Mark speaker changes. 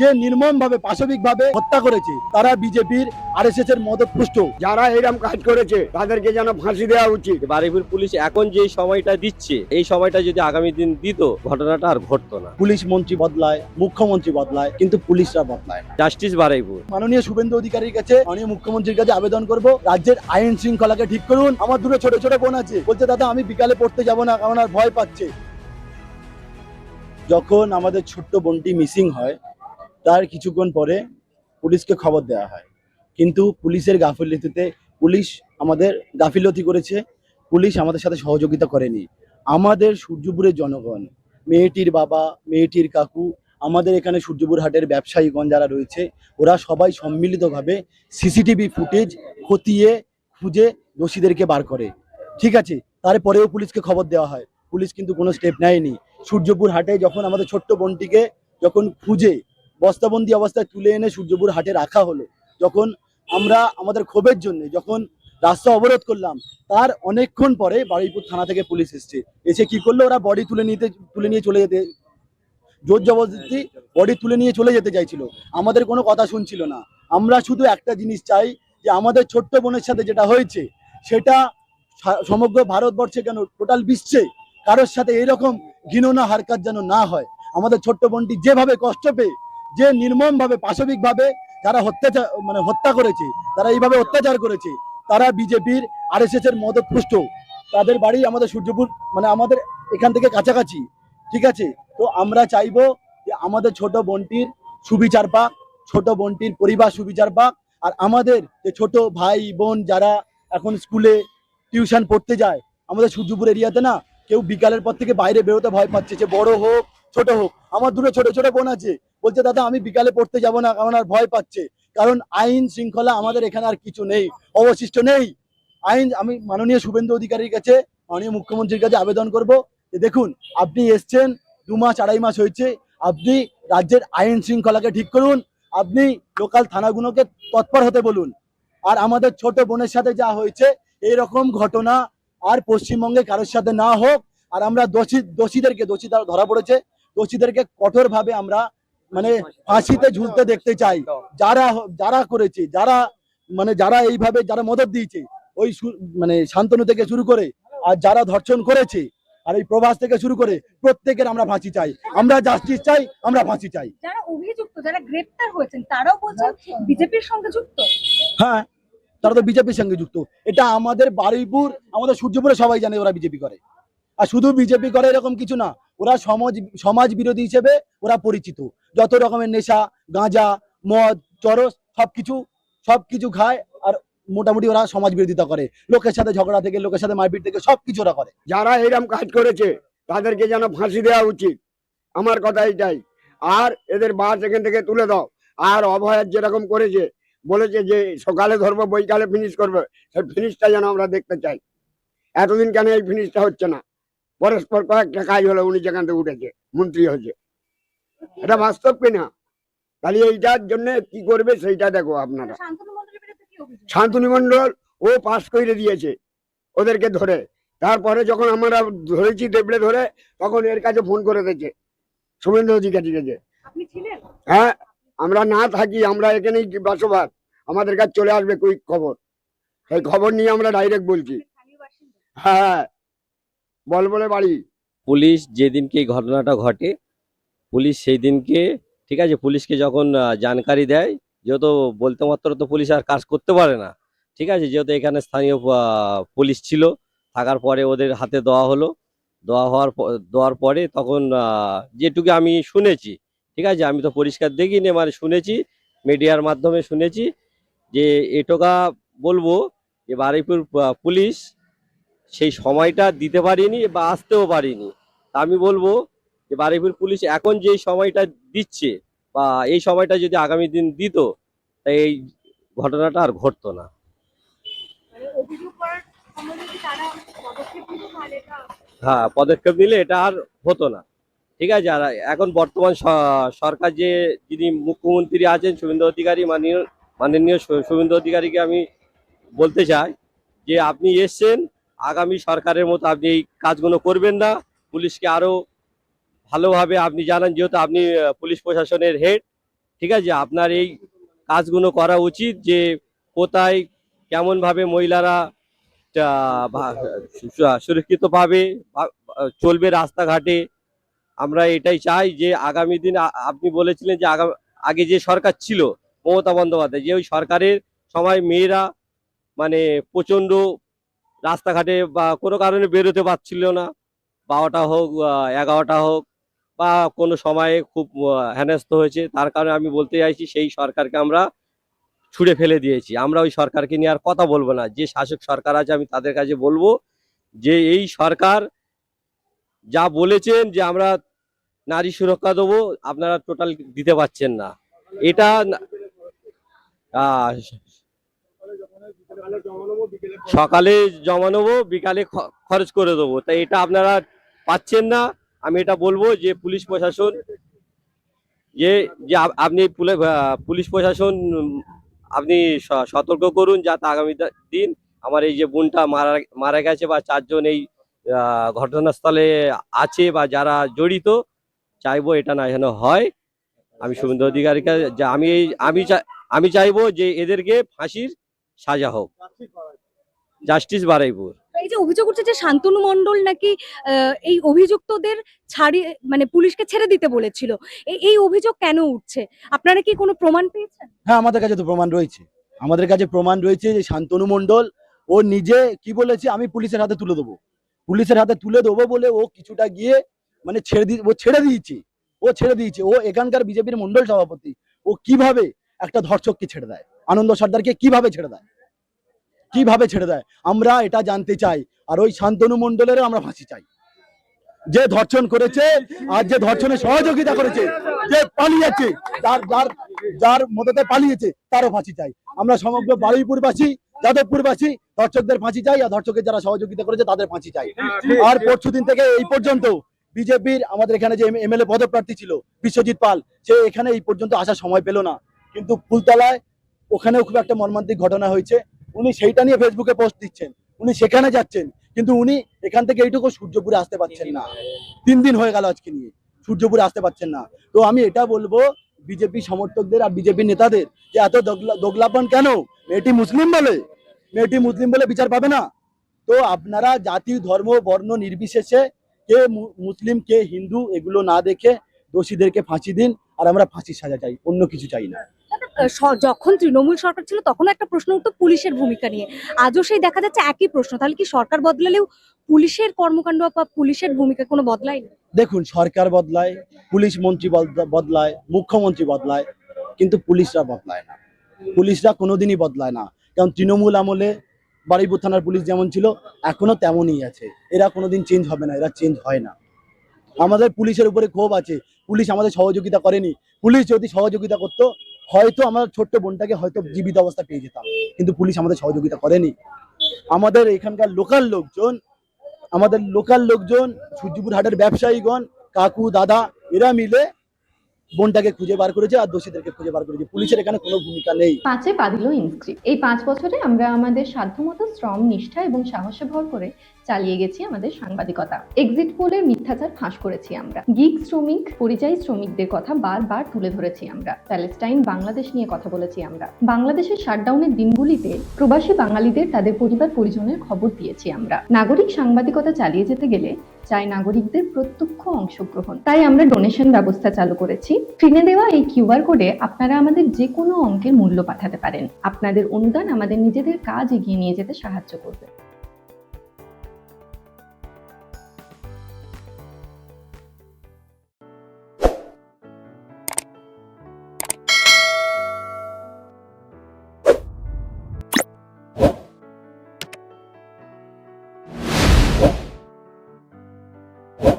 Speaker 1: যে নির্মমভাবে পাশবিকভাবে হত্যা করেছে তারা বিজেপির আরএসএস এর মদতপুষ্ট।
Speaker 2: যারা এরকম কাজ করেছে তাদেরকে যেন ফাঁসি দেওয়া উচিত।
Speaker 3: বারুইপুর পুলিশ এখন যে সময়টা দিচ্ছে, এই সময়টা যদি আগামী দিন দিত, ঘটনাটা আর ঘটতো না।
Speaker 1: পুলিশ মন্ত্রী বদলায়, মুখ্যমন্ত্রী বদলায়, কিন্তু পুলিশরা বদলায় না।
Speaker 3: জাস্টিস বারুইপুর।
Speaker 1: মাননীয় শুভেন্দু অধিকারীর কাছে, মাননীয় মুখ্যমন্ত্রীর কাছে আবেদন করব, রাজ্যের আইন শৃঙ্খলাকে ঠিক করুন। আমার দুটো ছোট ছোট বোন আছে, বলছে দাদা আমি বিকালে পড়তে যাব না, কারণ আর ভয় পাচ্ছে। যখন আমাদের ছোট্ট বোনটি মিসিং হয়, তার কিছুক্ষণ পরে পুলিশকে খবর দেওয়া হয়, কিন্তু পুলিশের গাফিলতিতে পুলিশ আমাদের গাফিলতি করেছে, পুলিশ আমাদের সাথে সহযোগিতা করেনি। আমাদের সূর্যপুরের জনগণ, মেয়েটির বাবা, মেয়েটির কাকু, আমাদের এখানে সূর্যপুর হাটের ব্যবসায়ীগণ যারা রয়েছে, ওরা সবাই সম্মিলিতভাবে সিসিটিভি ফুটেজ খতিয়ে খুঁজে দোষীদেরকে বার করে। ঠিক আছে, তারপরেও পুলিশকে খবর দেওয়া হয়, পুলিশ কিন্তু কোনো স্টেপ নেয়নি। সূর্যপুর হাটে যখন আমাদের ছোট্ট বোনটিকে যখন খুঁজে বস্তাবন্দি অবস্থায় তুলে এনে সূর্যপুর হাটে রাখা হলো, যখন আমরা আমাদের ক্ষোভের জন্য যখন রাস্তা অবরোধ করলাম, তার অনেকক্ষণ পরে বারুইপুর থানা থেকে পুলিশ এসে কি করলো, ওরা বডি তুলে নিয়ে চলে যেতে, জোর জবরদস্তি বডি তুলে নিয়ে চলে যেতে চাইছিল, আমাদের কোনো কথা শুনছিল না। আমরা শুধু একটা জিনিস চাই, যে আমাদের ছোট্ট বোনের সাথে যেটা হয়েছে সেটা সমগ্র ভারতবর্ষে কেন টোটাল বিশ্বে কারোর সাথে এরকম ঘৃণা হারকাত যেন না হয়। আমাদের ছোট্ট বোনটি যেভাবে কষ্ট পেয়ে, যে নির্মমভাবে পাশবিকভাবে যারা হত্যা করেছে, তারা এইভাবে অত্যাচার করেছে, তারা বিজেপির আরএসএস এর মদতপুষ্ট। তাদের বাড়ি আমাদের সূর্যপুর, আমাদের এখান থেকে কাছাকাছি। ঠিক আছে, তো আমরা চাইবো যে আমাদের ছোট বোনটির সুবিচার পাক, ছোট বোনটির পরিবার সুবিচার পাক। আর আমাদের যে ছোট ভাই বোন যারা এখন স্কুলে টিউশন পড়তে যায়, আমাদের সূর্যপুর এরিয়াতে না কেউ বিকালের পর থেকে বাইরে বেরোতে ভয় পাচ্ছে, যে বড় হোক ছোট হোক। আমার দুটো ছোট ছোট বোন আছে, বলছে দাদা আমি বিকালে পড়তে যাব না, কারণ আর ভয় পাচ্ছে। কারণ আইন শৃঙ্খলা আমাদের এখানে আর কিছু নেই, অবশিষ্ট নেই। আমি মাননীয় শুভেন্দু অধিকারীর কাছে, মাননীয় মুখ্যমন্ত্রীর কাছে আবেদন করব, যে দেখুন আপনি এসছেন, 2 মাস 2.5 মাস হয়েছে, আপনি রাজ্যের আইন শৃঙ্খলাকে ঠিক করুন, আপনি লোকাল থানাগুলোকে তৎপর হতে বলুন। আর আমাদের ছোট বোনের সাথে যা হয়েছে, এইরকম ঘটনা আর পশ্চিমবঙ্গে কারোর সাথে না হোক। আর আমরা দোষী ধরা পড়েছে, দোষীদেরকে কঠোরভাবে আমরা ফাঁসিতে ঝুলতে দেখতে চাই। যারা যারা করেছে, যারা এইভাবে যারা মদত দিয়েছে, ওই শান্তনু থেকে শুরু করে আর যারা ধর্ষণ করেছে, আর এই প্রভাস থেকে শুরু করে প্রত্যেকের আমরা ফাঁসি চাই, আমরা জাস্টিস চাই, আমরা ফাঁসি চাই।
Speaker 4: যারা অভিযুক্ত, যারা গ্রেপ্তার হয়েছেন, তারাও বলছেন বিজেপির সঙ্গে যুক্ত।
Speaker 1: হ্যাঁ, তারা তো বিজেপির সঙ্গে যুক্ত। এটা আমাদের বারুইপুর, আমাদের সূর্যপুরে সবাই জানে ওরা বিজেপি করে। আর শুধু বিজেপি করে এরকম কিছু না, ওরা সমাজ বিরোধী হিসেবে ওরা পরিচিত। যত রকমের নেশা, গাঁজা, মদ, চরস সবকিছু খায়। আর মোটামুটি ওরা সমাজ বিরোধিতা করে, লোকের সাথে ঝগড়া থেকে, লোকের সাথে মারপিট থেকে সবকিছু ওরা করে।
Speaker 2: যারা এরকম কাজ করেছে তাদেরকে যেন ফাঁসি দেওয়া উচিত, আমার কথা এটাই। আর এদের বাস এখান থেকে তুলে দাও। আর অভয়ার যেরকম করেছে, বলেছে যে সকালে ধরবো বৈকালে ফিনিশ করবে, সেই ফিনিশটা যেন আমরা দেখতে চাই। এতদিন কেন এই ফিনিশটা হচ্ছে না? পরস্পর কয়েকটা কাজ হলো, উনি যেখান থেকে উঠেছে, মন্ত্রী হয়েছে, এটা বাস্তব কিনা? তাহলে এইটার জন্য কি করবে সেইটা দেখো আপনারা। শান্তনু মন্ডল ও পাস করে দিয়েছে ওদেরকে ধরে, তারপরে যখন আমরা ধরেছি টেবলে ধরে, তখন এর কাছে ফোন করে দিয়েছে শুভেন্দু অধিকারী কাছে। হ্যাঁ, আমরা না থাকি, আমরা এখানেই বসবাস, আমাদের কাছে চলে আসবে কুইক খবর, সেই খবর নিয়ে আমরা ডাইরেক্ট বলছি। হ্যাঁ, বলে বাড়ি।
Speaker 3: পুলিশ যেদিনকে এই ঘটনাটা ঘটে, পুলিশ সেই দিনকে, ঠিক আছে, পুলিশকে যখন জানকারি দেয়, যেহেতু বলতে মাত্র তো পুলিশ আর কাজ করতে পারে না, ঠিক আছে, যেহেতু এখানে স্থানীয় পুলিশ ছিল, থাকার পরে ওদের হাতে দেওয়ার পরে তখন যেটুকু আমি শুনেছি, ঠিক আছে, আমি তো পরিষ্কার দেখিনি, শুনেছি, মিডিয়ার মাধ্যমে শুনেছি, যে এটুকা বলবো যে বারুইপুর পুলিশ সেই সময়টা দিতে পারিনি বা আসতেও পারিনি। তা আমি বলবো যে বারুইপুর পুলিশ এখন যে সময়টা দিচ্ছে, বা এই সময়টা যদি আগামী দিন দিত, তাই এই ঘটনাটা আর ঘটতো না। হ্যাঁ, পদক্ষেপ নিলে এটা আর হতো না। ঠিক আছে, আর এখন বর্তমান সরকার যিনি মুখ্যমন্ত্রী আছেন, শুভেন্দু অধিকারী, মাননীয় শুভেন্দু অধিকারীকে আমি বলতে চাই যে আপনি এসছেন, আগামী সরকারের মতো আপনি এই কাজগুলো করবেন না, পুলিশকে আরো ভালোভাবে আপনি জানান, যেহেতু আপনি পুলিশ প্রশাসনের হেড, ঠিক আছে, আপনার এই কাজগুলো করা উচিত, যে কোথায় কেমন ভাবে মহিলারা সুরক্ষিতভাবে চলবে রাস্তাঘাটে। আমরা এটাই চাই যে আগামী দিন আপনি বলেছিলেন যে আগে যে সরকার ছিল মমতা বন্দ্যোপাধ্যায়, যে ওই সরকারের সময় মেয়েরা মানে প্রচন্ড রাস্তাঘাটে বা কোনো কারণে বেরোতে পারছিল না, 12টা হোক 11টা হোক বা কোনো সময়ে খুব হেনস্থ হয়েছে। তার কারণে আমি বলতে চাইছি সেই সরকারকে আমরা ছুঁড়ে ফেলে দিয়েছি। আমরা ওই সরকারকে নিয়ে আর কথা বলবো না। যে শাসক সরকার আছে আমি তাদের কাছে বলবো যে এই সরকার যা বলেছেন যে আমরা নারী সুরক্ষা দেবো, আপনারা টোটাল দিতে পারছেন না। এটা আহ, সকালে জমা নেবো, বিকালে খরচ করে দেবো, তাই এটা আপনারা পাচ্ছেন না। আমি এটা বলবো যে পুলিশ প্রশাসন, যে যে আপনি পুলিশ প্রশাসন আপনি সতর্ক করুন, যাতে আগামী দিন আমার এই যে বোনটা মারা গেছে বা 4জন এই ঘটনাস্থলে আছে বা যারা জড়িত, চাইবো এটা না যেন হয়। আমি শুভেন্দু অধিকারীকে যে আমি চাইবো যে এদেরকে ফাঁসির সাজা হোক, জাস্টিস বারুইপুর।
Speaker 4: এই যে অভিযোগ উঠছে যে শান্তনু মণ্ডল নাকি এই অভিযুক্তদের ছাড়িয়ে মানে পুলিশকে ছেড়ে দিতে বলেছিল, এই অভিযোগ কেন উঠছে? আপনারা কি কোনো প্রমাণ পেয়েছেন?
Speaker 1: হ্যাঁ, আমাদের কাছে তো প্রমাণ রয়েছে। আমাদের কাছে প্রমাণ রয়েছে যে শান্তনু মণ্ডল ও নিজে কি বলেছে, আমি পুলিশের হাতে তুলে দেবো, পুলিশের হাতে তুলে দেবো বলে ও কিছুটা গিয়ে মানে ছেড়ে দিয়েছে। ও এখানকার বিজেপির মণ্ডল সভাপতি, ও কিভাবে একটা ধর্ষককে ছেড়ে দেয়, আনন্দ সর্দারকে কিভাবে ছেড়ে দেয় আমরা এটা জানতে চাই। আর ওই শান্তনু মণ্ডলেরও আমরা ফাঁসি চাই, যে ধর্ষণ করেছে আর যে ধর্ষণে সহযোগিতা করেছে, যে পালিয়েছে, যার মদতে পালিয়েছে তারও ফাঁসি চাই। আমরা সমগ্র বারুইপুরবাসী, যাদবপুরবাসী ধর্ষকদের ফাঁসি চাই, আর ধর্ষকের যারা সহযোগিতা করেছে তাদের ফাঁসি চাই। আর পরশুদিন থেকে এই পর্যন্ত বিজেপির আমাদের এখানে যে এমএলএ পদপ্রার্থী ছিল বিশ্বজিৎ পাল, সে এখানে এই পর্যন্ত আসার সময় পেল না, কিন্তু ফুলতলায় ওখানেও খুব একটা মর্মান্তিক ঘটনা হয়েছে। উনি সেইটা নিয়ে ফেসবুকে পোস্ট দিচ্ছেন, উনি সেখানে যাচ্ছেন, কিন্তু উনি এখান থেকে এইটুকু সূর্যপুরে আসতে পারছেন না। 3 দিন হয়ে গেল আজকে নিয়ে সূর্যপুরে আসতে পারছেন না। তো আমি এটা বলবো বিজেপি সমর্থকদের আর বিজেপি নেতাদের, যে এত দোগলাপন কেন? মেয়েটি মুসলিম বলে বিচার পাবে না? তো আপনারা জাতি ধর্ম বর্ণ নির্বিশেষে কে মুসলিম কে হিন্দু এগুলো না দেখে দোষীদেরকে ফাঁসি দিন, আর আমরা ফাঁসির সাজা চাই, অন্য কিছু চাই না।
Speaker 4: যখন তৃণমূল সরকার ছিল তখন একটা প্রশ্ন উঠতো পুলিশের ভূমিকা নিয়ে, আজও সেই দেখা যাচ্ছে একই প্রশ্ন। তাহলে কি সরকার বদলালেও পুলিশের কর্মকাণ্ড বা পুলিশের ভূমিকা কোনো বদলায় না?
Speaker 1: দেখুন, সরকার বদলায়, পুলিশ মন্ত্রী বদলায়, মুখ্যমন্ত্রী বদলায়, কিন্তু পুলিশরা বদলায় না। পুলিশরা কোনোদিনই বদলায় না। কারণ তৃণমূল আমলে বারুইপুর থানার পুলিশ যেমন ছিল এখনো তেমনই আছে। এরা কোনোদিন চেঞ্জ হবে না, এরা চেঞ্জ হয় না। আমাদের পুলিশের উপরে ক্ষোভ আছে, পুলিশ আমাদের সহযোগিতা করেনি। পুলিশ যদি সহযোগিতা করতো হয়তো আমার ছোট্ট বোনটাকে হয়তো জীবিত অবস্থা পেয়ে যেতাম, কিন্তু পুলিশ আমাদের সহযোগিতা করেনি। আমাদের এখানকার লোকাল লোকজন সূর্যপুর হাটের ব্যবসায়ীগণ, কাকু দাদা, এরা মিলে বোনটাকে খুঁজে বার করেছে আর দোষীদেরকে খুঁজে বার করেছে। পুলিশের এখানে কোনো ভূমিকা নেই।
Speaker 5: 5-এ পা দিল ইনস্ক্রিপ্ট। এই 5 বছরে আমরা আমাদের সাধ্যমতো শ্রম, নিষ্ঠা এবং সাহসে ভর করে চালিয়ে গেছি আমাদের সাংবাদিকতা। এক্সিট পোলের মিথ্যাচার ফাঁস করেছি আমরা। গিগ শ্রমিক, পরিযায়ী শ্রমিকদের কথা বারবার তুলে ধরেছি আমরা। প্যালেস্টাইন, বাংলাদেশ নিয়ে কথা বলেছি আমরা। বাংলাদেশের শাটডাউনের দিনগুলিতে প্রবাসী বাঙালিদের তাদের পরিবার পরিজনের খবর দিয়েছি আমরা। নাগরিক সাংবাদিকতা চালিয়ে যেতে গেলে চাই নাগরিকদের প্রত্যক্ষ অংশগ্রহণ। তাই আমরা ডোনেশন ব্যবস্থা চালু করেছি। স্ক্রিনে দেওয়া এই কিউআর কোডে আপনারা আমাদের যে কোনো অঙ্কের মূল্য পাঠাতে পারেন। আপনাদের অনুদান আমাদের নিজেদের কাজ এগিয়ে নিয়ে যেতে সাহায্য করবে।